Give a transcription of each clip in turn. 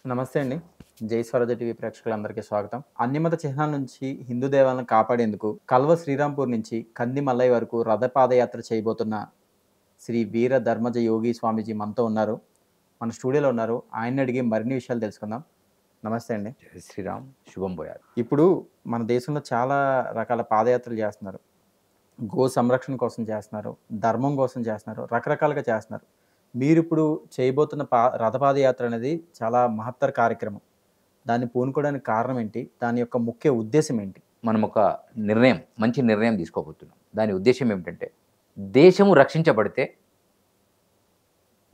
నమస్తే అండి. జై స్వరాజ టీవీ ప్రేక్షకులందరికీ స్వాగతం. అన్యమత చిహ్నాల నుంచి హిందూ దేవాలను కాపాడేందుకు కల్వ శ్రీరాంపూర్ నుంచి కంది మల్లయ్య వరకు రథ పాదయాత్ర చేయబోతున్న శ్రీ వీర ధర్మజ యోగి స్వామీజీ మనతో ఉన్నారు. మన స్టూడియోలో ఉన్నారు. ఆయన్ని అడిగి మరిన్ని విషయాలు తెలుసుకుందాం. నమస్తే అండి. జై శ్రీరామ్. శుభం పోయారు. ఇప్పుడు మన దేశంలో చాలా రకాల పాదయాత్రలు చేస్తున్నారు. గో సంరక్షణ కోసం చేస్తున్నారు, ధర్మం కోసం చేస్తున్నారు, రకరకాలుగా చేస్తున్నారు. మీరిప్పుడు చేయబోతున్న రథపాదయాత్ర అనేది చాలా మహత్తర కార్యక్రమం. దాన్ని పూనుకోవడానికి కారణం ఏంటి? దాని యొక్క ముఖ్య ఉద్దేశం ఏంటి? మనం ఒక మంచి నిర్ణయం తీసుకోబోతున్నాం. దాని ఉద్దేశం ఏమిటంటే, దేశము రక్షించబడితే,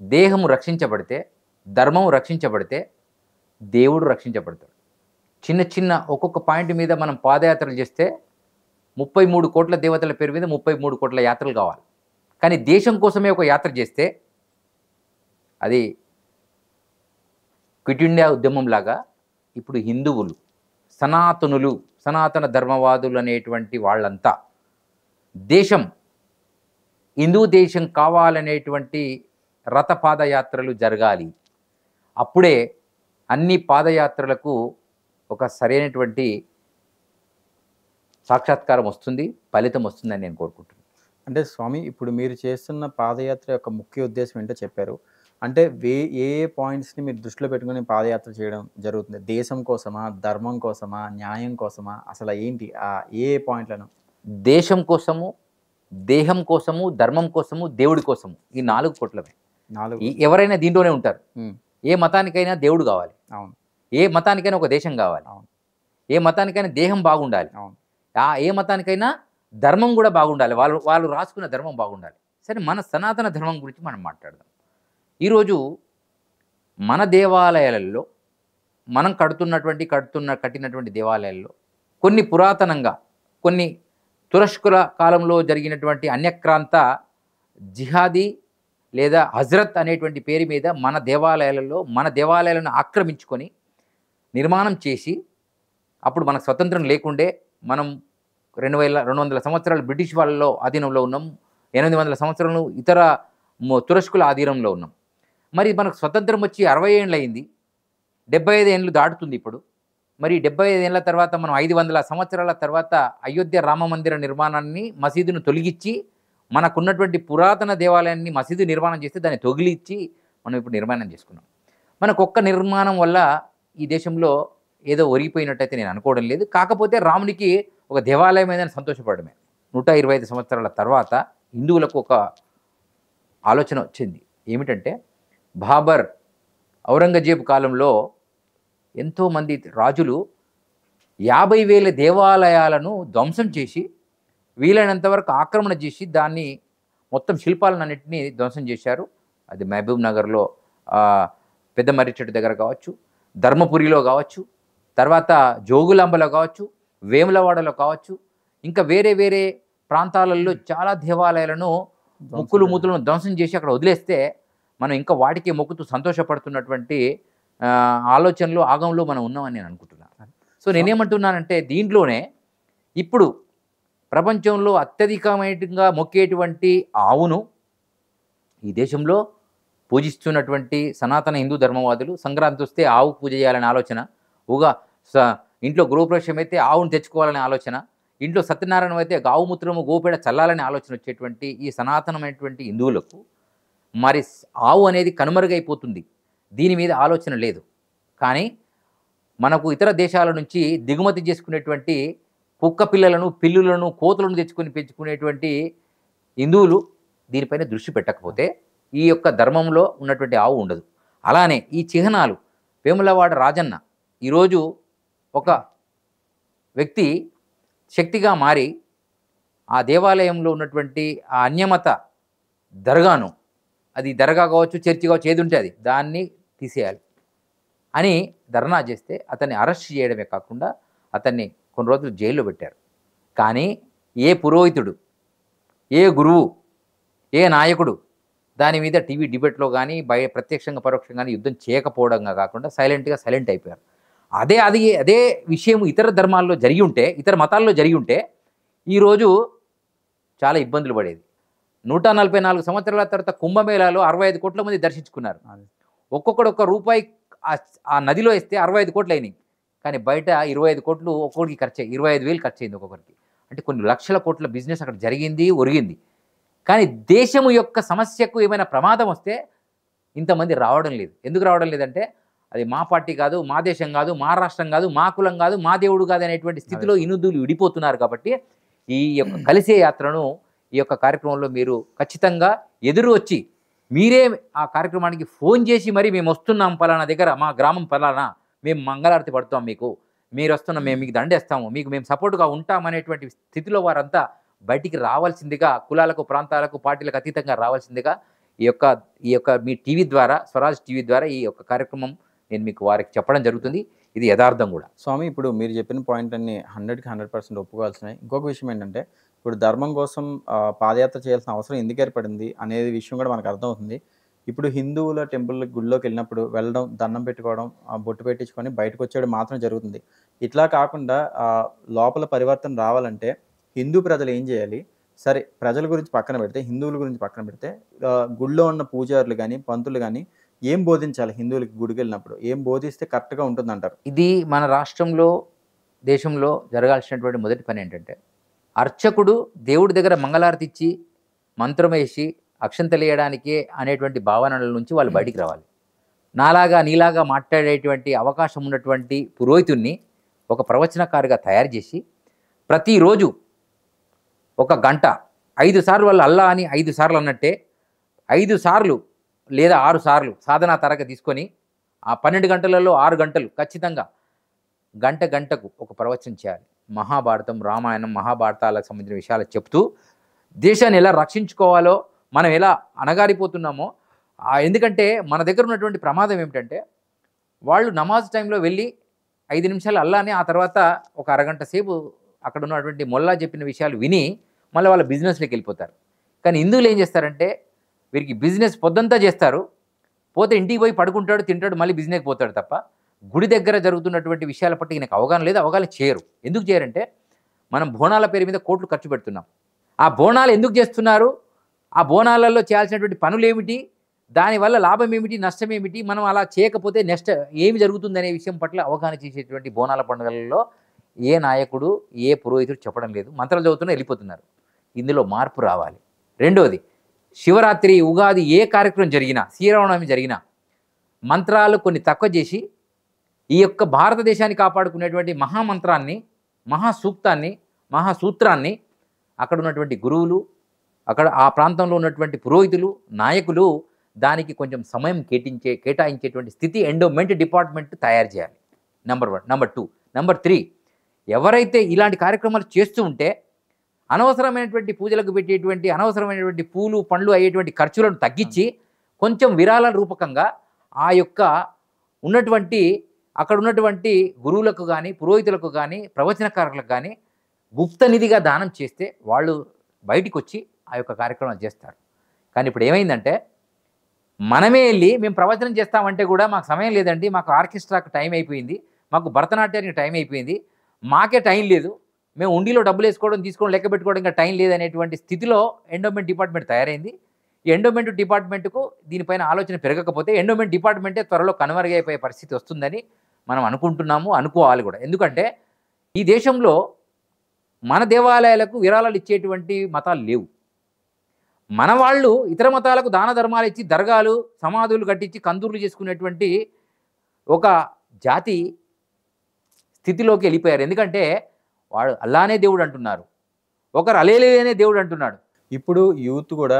దేహము రక్షించబడితే, ధర్మము రక్షించబడితే, దేవుడు రక్షించబడతాడు. చిన్న చిన్న ఒక్కొక్క పాయింట్ మీద మనం పాదయాత్రలు చేస్తే 33 కోట్ల దేవతల పేరు మీద 33 కోట్ల యాత్రలు కావాలి. కానీ దేశం కోసమే ఒక యాత్ర చేస్తే అది క్విట్ ఇండియా ఉద్యమం లాగా ఇప్పుడు హిందువులు, సనాతనులు, సనాతన ధర్మవాదులు అనేటువంటి వాళ్ళంతా దేశం, హిందూ దేశం కావాలనేటువంటి రథ పాదయాత్రలు జరగాలి. అప్పుడే అన్ని పాదయాత్రలకు ఒక సరైనటువంటి సాక్షాత్కారం వస్తుంది, ఫలితం వస్తుందని నేను కోరుకుంటున్నాను. అంటే స్వామి, ఇప్పుడు మీరు చేస్తున్న పాదయాత్ర యొక్క ముఖ్య ఉద్దేశం ఏంటో చెప్పారు. అంటే ఏ పాయింట్స్ని మీరు దృష్టిలో పెట్టుకుని పాదయాత్ర చేయడం జరుగుతుంది? దేశం కోసమా, ధర్మం కోసమా, న్యాయం కోసమా? అసలు ఏంటి ఏ పాయింట్లను? దేశం కోసము, దేహం కోసము, ధర్మం కోసము, దేవుడి కోసము, ఈ 4 కోట్లమే. ఎవరైనా దీంట్లోనే ఉంటారు. ఏ మతానికైనా దేవుడు కావాలి, అవును. ఏ మతానికైనా ఒక దేశం కావాలి, అవును. ఏ మతానికైనా దేహం బాగుండాలి, అవును. ఏ మతానికైనా ధర్మం కూడా బాగుండాలి, వాళ్ళు రాసుకున్న ధర్మం బాగుండాలి. సరే, మన సనాతన ధర్మం గురించి మనం మాట్లాడదాం. ఈరోజు మన దేవాలయాలలో, మనం కట్టినటువంటి దేవాలయాల్లో కొన్ని పురాతనంగా, కొన్ని తురష్కుల కాలంలో జరిగినటువంటి అన్యక్రాంత జిహాదీ లేదా హజ్రత్ అనేటువంటి పేరు మీద మన దేవాలయాలను ఆక్రమించుకొని నిర్మాణం చేసి, అప్పుడు మనకు స్వతంత్రం లేకుండే మనం 200 సంవత్సరాలు బ్రిటిష్ వాళ్ళలో ఆధీనంలో ఉన్నాం, 800 సంవత్సరాలు ఇతర తురష్కుల ఆధీనంలో ఉన్నాం. మరి మనకు స్వతంత్రం వచ్చి 60 ఏళ్ళు అయింది, 75 ఏళ్ళు దాటుతుంది ఇప్పుడు. మరి 75 ఏళ్ళ తర్వాత మనం 500 సంవత్సరాల తర్వాత అయోధ్య రామ మందిర నిర్మాణాన్ని, మసీదును తొలగించి మనకున్నటువంటి పురాతన దేవాలయాన్ని మసీదు నిర్మాణం చేస్తే దాన్ని తొగిలిచ్చి మనం ఇప్పుడు నిర్మాణం చేసుకున్నాం. మనకు ఒక్క నిర్మాణం వల్ల ఈ దేశంలో ఏదో ఒరిగిపోయినట్టయితే నేను అనుకోవడం లేదు. కాకపోతే రామునికి ఒక దేవాలయం ఏదైనా సంతోషపడమే. 125 సంవత్సరాల తర్వాత హిందువులకు ఒక ఆలోచన వచ్చింది. ఏమిటంటే, బాబర్, ఔరంగజేబు కాలంలో ఎంతోమంది రాజులు 50,000 దేవాలయాలను ధ్వంసం చేసి, వీలైనంత వరకు ఆక్రమణ చేసి, దాన్ని మొత్తం శిల్పాలన్నింటినీ ధ్వంసం చేశారు. అది మహబూబ్ నగర్లో పెద్ద మర్రి చెట్టు దగ్గర కావచ్చు, ధర్మపురిలో కావచ్చు, తర్వాత జోగులాంబలో కావచ్చు, వేములవాడలో కావచ్చు, ఇంకా వేరే వేరే ప్రాంతాలలో చాలా దేవాలయాలను మూతులను ధ్వంసం చేసి అక్కడ వదిలేస్తే మనం ఇంకా వాటికి మొక్కుతూ సంతోషపడుతున్నటువంటి ఆలోచనలు, ఆగంలో మనం ఉన్నామని నేను అనుకుంటున్నాను. సో నేనేమంటున్నానంటే, దీంట్లోనే ఇప్పుడు ప్రపంచంలో అత్యధికంగా మొక్కేటువంటి ఆవును ఈ దేశంలో పూజిస్తున్నటువంటి సనాతన హిందూ ధర్మవాదులు, సంక్రాంతి వస్తే ఆవు పూజ చేయాలనే ఆలోచన, ఇంట్లో గృహప్రవేశం అయితే ఆవును తెచ్చుకోవాలనే ఆలోచన, ఇంట్లో సత్యనారాయణ అయితే గావుమూత్రము, గోపేడ చల్లాలనే ఆలోచన వచ్చేటువంటి ఈ సనాతనమైనటువంటి హిందువులకు మరి ఆవు అనేది కనుమరుగైపోతుంది. దీని మీద ఆలోచన లేదు. కానీ మనకు ఇతర దేశాల నుంచి దిగుమతి చేసుకునేటువంటి కుక్క పిల్లలను, పిల్లులను, కోతులను తెచ్చుకొని పెంచుకునేటువంటి హిందువులు దీనిపైన దృష్టి పెట్టకపోతే ఈ యొక్క ధర్మంలో ఉన్నటువంటి ఆవు ఉండదు. అలానే ఈ చిహ్నాలు, వేములవాడ రాజన్న ఈరోజు ఒక వ్యక్తి శక్తిగా మారి ఆ దేవాలయంలో ఉన్నటువంటి ఆ అన్యమత దర్గాను, అది దర్గా కావచ్చు, చర్చి కావచ్చు, ఏది ఉంటే అది దాన్ని తీసేయాలి అని ధర్నా చేస్తే అతన్ని అరెస్ట్ చేయడమే కాకుండా అతన్ని కొన్ని రోజులు జైల్లో పెట్టారు. కానీ ఏ పురోహితుడు, ఏ గురువు, ఏ నాయకుడు దాని మీద టీవీ డిబేట్లో కానీ ప్రత్యక్షంగా పరోక్షంగా యుద్ధం చేయకపోవడంగా కాకుండా సైలెంట్ అయిపోయారు. అదే విషయం ఇతర ధర్మాల్లో జరిగి ఉంటే, ఇతర మతాల్లో జరిగి ఉంటే ఈరోజు చాలా ఇబ్బందులు పడేది. 144 సంవత్సరాల తర్వాత కుంభమేళాలో 65 కోట్ల మంది దర్శించుకున్నారు. ఒక్కొక్కడు 1 రూపాయి ఆ నదిలో వేస్తే 65 కోట్లు అయినాయి. కానీ బయట 25 కోట్లు ఒక్కొక్కరికి ఖర్చు 25,000 ఖర్చు అయింది ఒక్కొక్కరికి. అంటే కొన్ని లక్షల కోట్ల బిజినెస్ అక్కడ జరిగింది, ఒరిగింది. కానీ దేశము యొక్క సమస్యకు ఏమైనా ప్రమాదం వస్తే ఇంతమంది రావడం లేదు. ఎందుకు రావడం లేదంటే అది మా పార్టీ కాదు, మా దేశం కాదు, మా రాష్ట్రం కాదు, మా కులం కాదు, మా దేవుడు కాదు అనేటువంటి స్థితిలో ఇనుదులు విడిపోతున్నారు. కాబట్టి ఈ యొక్క కలిసే యాత్రను ఈ యొక్క కార్యక్రమంలో మీరు ఖచ్చితంగా ఎదురు వచ్చి మీరే ఆ కార్యక్రమానికి ఫోన్ చేసి మరి మేము వస్తున్నాం పలానా దగ్గర, మా గ్రామం పలానా, మేము మంగళారతి పడుతాం, మీరు వస్తున్నాం, మేము మీకు దండేస్తాము, మేము సపోర్ట్గా ఉంటామనేటువంటి స్థితిలో వారంతా బయటికి రావాల్సిందిగా, కులాలకు ప్రాంతాలకు పార్టీలకు అతీతంగా రావాల్సిందిగా ఈ యొక్క మీ టీవీ ద్వారా, స్వరాజ్ టీవీ ద్వారా ఈ యొక్క కార్యక్రమం నేను మీకు వారికి చెప్పడం జరుగుతుంది. ఇది యథార్థం కూడా. స్వామి, ఇప్పుడు మీరు చెప్పిన పాయింట్ అన్ని 100కి 100% ఒప్పుకోవాల్సినవి. ఇంకొక విషయం ఏంటంటే ఇప్పుడు ధర్మం కోసం పాదయాత్ర చేయాల్సిన అవసరం ఎందుకు ఏర్పడింది అనేది విషయం కూడా మనకు అర్థమవుతుంది. ఇప్పుడు హిందువుల టెంపుల్ గుడిలోకి వెళ్ళినప్పుడు వెళ్ళడం, దండం పెట్టుకోవడం, బొట్టు పెట్టించుకొని బయటకు వచ్చేయడం మాత్రం జరుగుతుంది. ఇట్లా కాకుండా లోపల పరివర్తన రావాలంటే హిందూ ప్రజలు ఏం చేయాలి? సరే, ప్రజల గురించి పక్కన పెడితే, హిందువుల గురించి పక్కన పెడితే, గుడిలో ఉన్న పూజారులు కానీ పంతులు కానీ ఏం బోధించాలి? హిందువులకి గుడికి వెళ్ళినప్పుడు ఏం బోధిస్తే కరెక్ట్గా ఉంటుందంటారు? ఇది మన రాష్ట్రంలో, దేశంలో జరగాల్సినటువంటి మొదటి పని ఏంటంటే, అర్చకుడు దేవుడి దగ్గర మంగళారతి ఇచ్చి మంత్రం వేసి అక్షంతలేయడానికే అనేటువంటి భావనల నుంచి వాళ్ళు బయటికి రావాలి. నీలాగా మాట్లాడేటువంటి అవకాశం ఉన్నటువంటి పురోహితుణ్ణి ఒక ప్రవచనకారిగా తయారు చేసి ప్రతిరోజు 1 గంట 5 సార్లు వాళ్ళు అల్లా అని 5 సార్లు అన్నట్టే 5 సార్లు లేదా 6 సార్లు సాధనా తరగతి తీసుకొని ఆ 12 గంటలలో 6 గంటలు ఖచ్చితంగా గంటకు ఒక ప్రవచనం చేయాలి. మహాభారతం, రామాయణం, మహాభారతాలకు సంబంధించిన విషయాలు చెప్తూ దేశాన్ని ఎలా రక్షించుకోవాలో, మనం ఎలా అణగారిపోతున్నామో, ఎందుకంటే మన దగ్గర ఉన్నటువంటి ప్రమాదం ఏమిటంటే వాళ్ళు నమాజ్ టైంలో వెళ్ళి 5 నిమిషాలు అల్లాని, ఆ తర్వాత ఒక అరగంట సేపు అక్కడ ఉన్నటువంటి మొల్లా చెప్పిన విషయాలు విని మళ్ళీ వాళ్ళ బిజినెస్లోకి వెళ్ళిపోతారు. కానీ హిందువులు ఏం చేస్తారంటే వీరికి బిజినెస్ పొద్దంతా చేస్తారు, పోతే ఇంటికి పోయి పడుకుంటాడు, తింటాడు, మళ్ళీ బిజినెస్కి పోతాడు తప్ప గుడి దగ్గర జరుగుతున్నటువంటి విషయాల పట్ల ఈయనకు అవగాహన లేదు, అవగాహన చేయరు. ఎందుకు చేయరంటే మనం బోనాల పేరు మీద కోట్లు ఖర్చు పెడుతున్నాం. ఆ బోనాలు ఎందుకు చేస్తున్నారు, ఆ బోనాలలో చేయాల్సినటువంటి పనులు ఏమిటి, దానివల్ల లాభం ఏమిటి, నష్టం ఏమిటి, మనం అలా చేయకపోతే నెక్స్ట్ ఏమి జరుగుతుందనే విషయం పట్ల అవగాహన చేసేటువంటి బోనాల పండుగలలో ఏ నాయకుడు, ఏ పురోహితుడు చెప్పడం లేదు. మంత్రాలు చదువుతున్నా వెళ్ళిపోతున్నారు. ఇందులో మార్పు రావాలి. రెండోది, శివరాత్రి, ఉగాది ఏ కార్యక్రమం జరిగినా, శ్రీరామనవమి జరిగినా మంత్రాలు కొన్ని తక్కువ చేసి ఈ యొక్క భారతదేశాన్ని కాపాడుకునేటువంటి మహామంత్రాన్ని, మహాసూక్తాన్ని, మహాసూత్రాన్ని అక్కడ ఉన్నటువంటి గురువులు, అక్కడ ఆ ప్రాంతంలో ఉన్నటువంటి పురోహితులు, నాయకులు దానికి కొంచెం సమయం కేటాయించేటువంటి స్థితి ఎండోమెంట్ డిపార్ట్మెంట్ తయారు చేయాలి. నెంబర్ 1. నెంబర్ 2. నెంబర్ 3, ఎవరైతే ఇలాంటి కార్యక్రమాలు చేస్తూ ఉంటే అనవసరమైనటువంటి పూజలకు పెట్టేటువంటి అనవసరమైనటువంటి పూలు పండ్లు అయ్యేటువంటి ఖర్చులను తగ్గించి కొంచెం విరాళాల రూపకంగా ఆ యొక్క ఉన్నటువంటి అక్కడ ఉన్నటువంటి గురువులకు కానీ, పురోహితులకు కానీ, ప్రవచనకారులకు కానీ గుప్త నిధిగా దానం చేస్తే వాళ్ళు బయటికి వచ్చి ఆ యొక్క కార్యక్రమాలు చేస్తారు. కానీ ఇప్పుడు ఏమైందంటే మనమే వెళ్ళి మేము ప్రవచనం చేస్తామంటే కూడా మాకు సమయం లేదండి, మాకు ఆర్కెస్ట్రాకు టైం అయిపోయింది, మాకు భరతనాట్యానికి టైం అయిపోయింది, మాకే టైం లేదు, మేము ఉండిలో డబ్బులు వేసుకోవడం, తీసుకోవడం, లెక్క పెట్టుకోవడం ఇంకా టైం లేదనేటువంటి స్థితిలో ఎండోమెంట్ డిపార్ట్మెంట్ తయారైంది. ఈ ఎండోమెంట్ డిపార్ట్మెంట్కు దీనిపైన ఆలోచన పెరగకపోతే ఎండోమెంట్ డిపార్ట్మెంటే త్వరలో కనుమరుగైపోయే పరిస్థితి వస్తుందని మనం అనుకుంటున్నాము, అనుకోవాలి కూడా. ఎందుకంటే ఈ దేశంలో మన దేవాలయాలకు విరాళాలు ఇచ్చేటువంటి మతాలు లేవు. మన వాళ్ళు ఇతర మతాలకు దాన ధర్మాలు ఇచ్చి దర్గాలు, సమాధులు కట్టించి కందూర్లు చేసుకునేటువంటి ఒక జాతి స్థితిలోకి వెళ్ళిపోయారు. ఎందుకంటే వాడు అల్లానే దేవుడు అంటున్నారు, ఒకరు అలేలేనే దేవుడు అంటున్నాడు. ఇప్పుడు యూత్ కూడా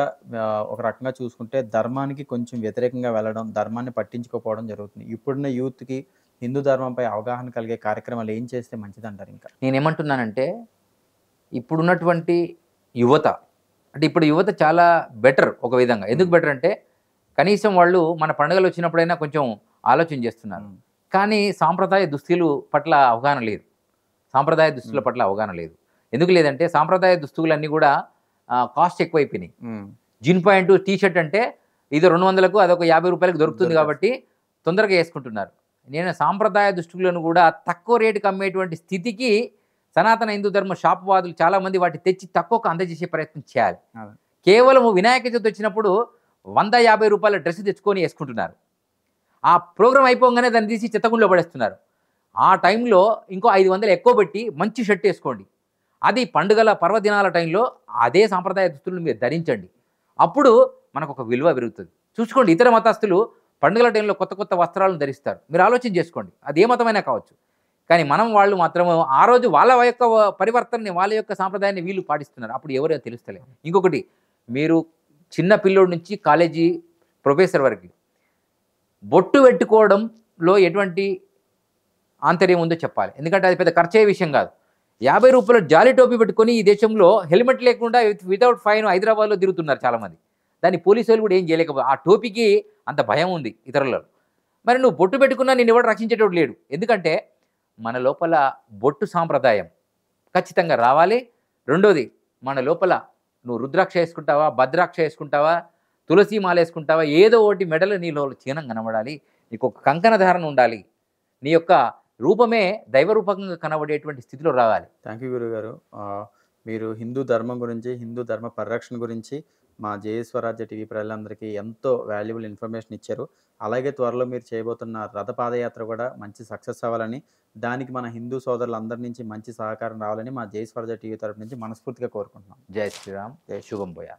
ఒక రకంగా చూసుకుంటే ధర్మానికి కొంచెం వ్యతిరేకంగా వెళ్ళడం, ధర్మాన్ని పట్టించుకోకపోవడం జరుగుతుంది. ఇప్పుడున్న యూత్కి హిందూ ధర్మంపై అవగాహన కలిగే కార్యక్రమాలు ఏం చేస్తే మంచిదంటారు? ఇంకా నేనేమంటున్నానంటే ఇప్పుడున్నటువంటి యువత, అంటే ఇప్పుడు యువత చాలా బెటర్ ఒక విధంగా. ఎందుకు బెటర్ అంటే కనీసం వాళ్ళు మన పండుగలు వచ్చినప్పుడైనా కొంచెం ఆలోచన చేస్తున్నారు. కానీ సాంప్రదాయ దుస్తుల పట్ల అవగాహన లేదు. ఎందుకు లేదంటే సాంప్రదాయ దుస్తులన్నీ కూడా కాస్ట్ ఎక్కువైపోయినాయి. జిన్ పాయింట్ టీషర్ట్ అంటే ఇది 200కు అదొక 50 రూపాయలకు దొరుకుతుంది కాబట్టి తొందరగా వేసుకుంటున్నారు. నేను సాంప్రదాయ దుస్తులను కూడా తక్కువ రేటుకి అమ్మేటువంటి స్థితికి సనాతన హిందూ ధర్మ షాపువాదులు చాలామంది వాటి తెచ్చి తక్కువకు అందజేసే ప్రయత్నం చేయాలి. కేవలం వినాయక చవితి వచ్చినప్పుడు 150 రూపాయల డ్రెస్ తెచ్చుకొని వేసుకుంటున్నారు. ఆ ప్రోగ్రామ్ అయిపోగానే దాన్ని తీసి చెత్తగుండలో పడేస్తున్నారు. ఆ టైంలో ఇంకో 500 ఎక్కువ పెట్టి మంచి షర్ట్ వేసుకోండి. అది పండుగల పర్వదినాల టైంలో అదే సాంప్రదాయ దుస్తులను మీరు ధరించండి. అప్పుడు మనకు ఒక విలువ పెరుగుతుంది. చూసుకోండి, ఇతర మతస్థులు పండుగల టైంలో కొత్త కొత్త వస్త్రాలను ధరిస్తారు. మీరు ఆలోచన చేసుకోండి, అది ఏ మతమైనా కావచ్చు. కానీ వాళ్ళు మాత్రం ఆ రోజు వాళ్ళ యొక్క పరివర్తనని, వాళ్ళ యొక్క సాంప్రదాయాన్ని వీళ్ళు పాటిస్తున్నారు. అప్పుడు ఎవరో తెలుస్తలేదు. ఇంకొకటి, మీరు చిన్న పిల్లోడి నుంచి కాలేజీ ప్రొఫెసర్ వరకు బొట్టు పెట్టుకోవడంలో ఎటువంటి ఆంతర్యం ఉందో చెప్పాలి. ఎందుకంటే అది పెద్ద ఖర్చయ్యే విషయం కాదు. 50 రూపాయల జాలీ టోపీ పెట్టుకొని ఈ దేశంలో హెల్మెట్ లేకుండా వితౌట్ ఫైన్ హైదరాబాద్లో తిరుగుతున్నారు చాలామంది. దాన్ని పోలీసు వాళ్ళు కూడా ఏం చేయలేకపోతే, ఆ టోపీకి అంత భయం ఉంది ఇతరులలో. మరి నువ్వు బొట్టు పెట్టుకున్నా నేను ఎవడు రక్షించేటోడు లేడు. ఎందుకంటే మన లోపల బొట్టు సాంప్రదాయం ఖచ్చితంగా రావాలి. రెండోది, మన లోపల నువ్వు రుద్రాక్ష వేసుకుంటావా, భద్రాక్ష వేసుకుంటావా, తులసి మాల వేసుకుంటావా, ఏదో ఒకటి మెడలు నీలో చీనం కనబడాలి. నీకు ఒక కంకణ ధారణ ఉండాలి. నీ యొక్క రూపమే దైవరూపకంగా కనబడేటువంటి స్థితిలో రావాలి. థ్యాంక్ యూ గురుగారు. మీరు హిందూ ధర్మం గురించి, హిందూ ధర్మ పరిరక్షణ గురించి మా జేఎస్వరాజ్య టీవీ ప్రజలందరికీ ఎంతో వాల్యుబుల్ ఇన్ఫర్మేషన్ ఇచ్చారు. అలాగే త్వరలో మీరు చేయబోతున్న రథ పాదయాత్ర కూడా మంచి సక్సెస్ అవ్వాలని, దానికి మన హిందూ సోదరులందరి నుంచి మంచి సహకారం రావాలని మా జేఎస్వరాజ్య టీవీ తరపు నుంచి మనస్ఫూర్తిగా కోరుకుంటున్నాం. జై శ్రీరామ్, జై శుభం పోయా.